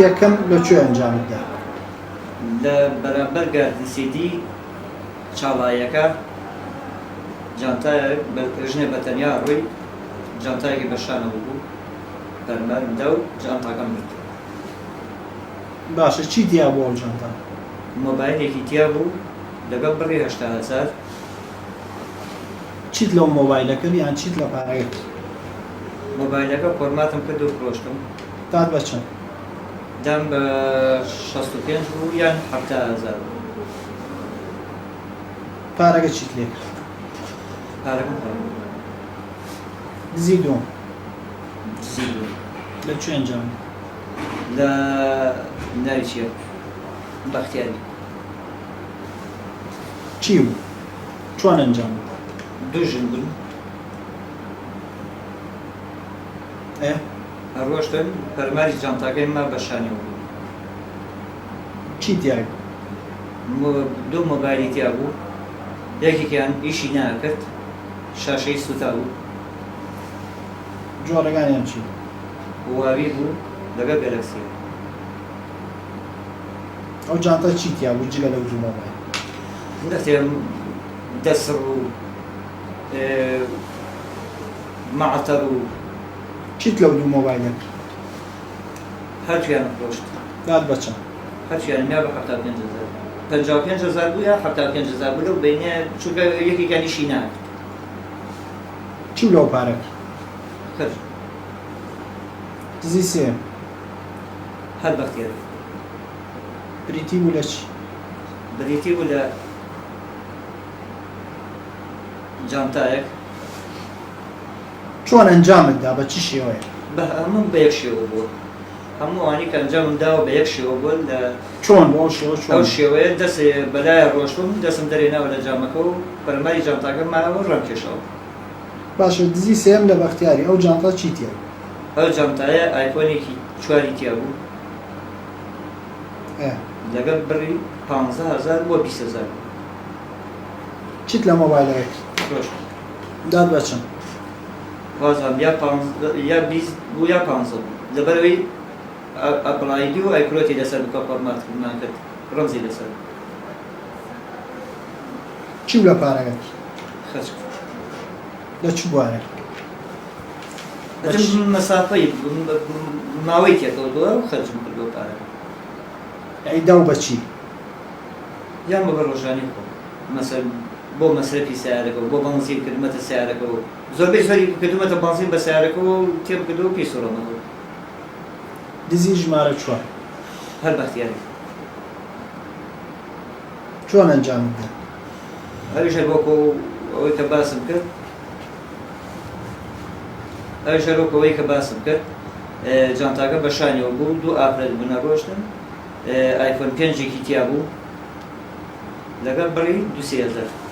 یەکەم لەکوێ ئەنجامدا؟ لە بەرامبەر گاردنسیدی چاڵایەکە جانتایەک ژنێ بەتەنیا ڕووی جانتایەکی بەشانەوە بوو بەرمەرمدا و جانتاکەم برد. باشە چی دیا بۆ ئەو جانتا؟ مۆبایلێکی تیا بوو لەگەڵ بڕی 800,000. چیت لەو مۆبایلەکە یان چیت لە پارەیەک؟ مۆبایلەکە فۆرماتم کرد و فرۆشتم. داد بە چەند؟ دام بە 65 بوو یان 70,000 بوو. پارەکە چیت لێ کرد؟ پارەکەم دزی دووەم دزی بوو لەکوێ ئەنجام؟ لە ناوچیە بەختیاری. چی بوو؟ چۆن ئەنجام؟ دوو ژن بوون هەڕۆشتن پەرماری جانتاکەی ما بەشانیەوە بوو. چی تیا؟ دوو مۆبایلی تیا بوو، یەکێکیان ئیشی ناکرد، شاشەی سوتا بوو، جۆرەکانیان چی؟ واوی بوو لەگەڵ گەلەکسی. ئەو جانتا چی تیا بوو جگە لەو دوو مۆبایل؟ دەستێم دەسڕ و مەعتەر و چیت لەو دوو مۆبایلە کرد؟ هەرچیان فرۆشت. داد بە چەند؟ هەرچیان میا بە 75,000. 55,000 بوو یا 75,000 بوو لەو بینێ چونکە یەکێکیان ئیشی ناکرد. چی لەو پارە کرد؟ خرج دزی سێ هەر بەختیار بریتی بوو لە چی؟ بریتی بوو لە جانتایەک چۆن ئەنجامتدا بە چی شێوەیە؟ بە هەموو بە یەک شێوە بوو. هەموو ئەوانی کە ئەنجامم داوە بە یەک شێوە بوون. لە چۆن بۆ ئەو شێوە ئەو چۆن؟ شێوەیە دەستێ بەلایە ڕۆشتم دەستم دەرێناوە لە جامەکە و پەرماری جانتاکە ماوە ڕەم کێشەوە. باشە دزی سێم لە بەختیاری ئەو جانتا چی تیا؟ ئەو جانتایە ئایفۆنێکی 4 تیا بوو لەگەڵ بڕی 15,000 بۆ 20,000 چیت لە مۆبایلەکە فرۆشت. داد بە چەند؟ وازم یا 20 بوو یا 15 بوو لەبەرەوەی ئەپڵایدی و ئایکرۆتی لەسەر بکە فۆرماتمان کرد ڕەمزی لەسەر چی لە پارەکە خەرج لە چ بوارە؟ مەسافەی ماوەی تێکەوتووە و خەرجم کردووە پارە ئەیدا و بە چی؟ یان بە ڕۆژانی خۆ مەسەر بۆ مەسرەفی سیارەکە و بۆ بەنزین کردمەتە سیارەکە و زۆربەی زۆری کردومەتە بەنزین بە سیارەکە و تێم کردووە پێی سۆڕەمەوە. دزی ژمارە چوار هەر بەختیاری چۆن ئەنجامدا؟ ئەویش هەروەکو ئەوەی کە باسم کرد ئەویش هەروەکو ئەوەی کە باسم کرد جانتاکە بەشانیەوە بوو دوو ئاپرێت بوونە ڕۆشتن ئایفۆن 5 تیا بوو لەگەڵ بڕی 2,000